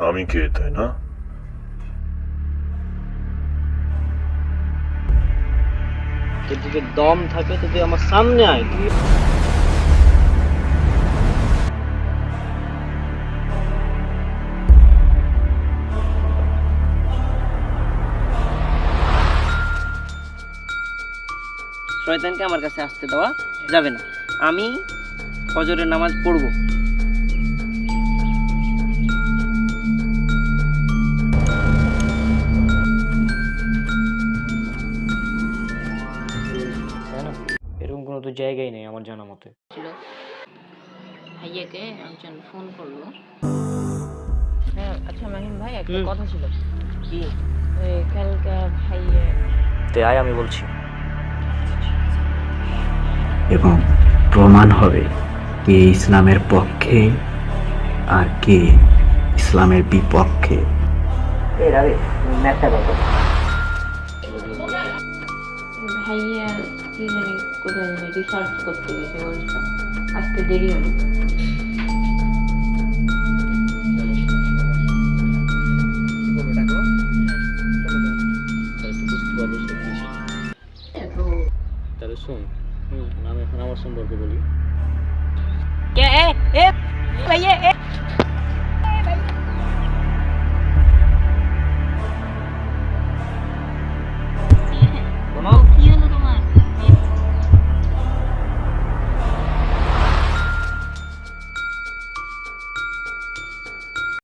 আমি কে, তাই না? তোর যদি দম থাকে তো তুই আমার সামনে আয়। তুই শয়তানকে আমার কাছে আসতে দেওয়া যাবে না। আমি ফজরের নামাজ পড়বো। তাই না? এরকম কোনো তো জায়গাই নেই আমার জানা মতে। ছিল ভাইয়াকে একজন ফোন করলো। হ্যাঁ, আচ্ছা মাহিম ভাই, একটা হুম। কথা ছিল। কি? ওই কালকে ভাইয়া তে আয় আমি বলছি। এবং প্রমাণ হবে কে ইসলামের পক্ষে আর কে ইসলামের বিপক্ষে। ভাইয়া কি জানি কোথায় জানি রিসার্চ করতে গেছে, বলছে আসতে দেরি হলো। তো তাহলে শোন, আমি এখন আমার সম্পর্কে বলি। কে এ এ ভাইয়া এ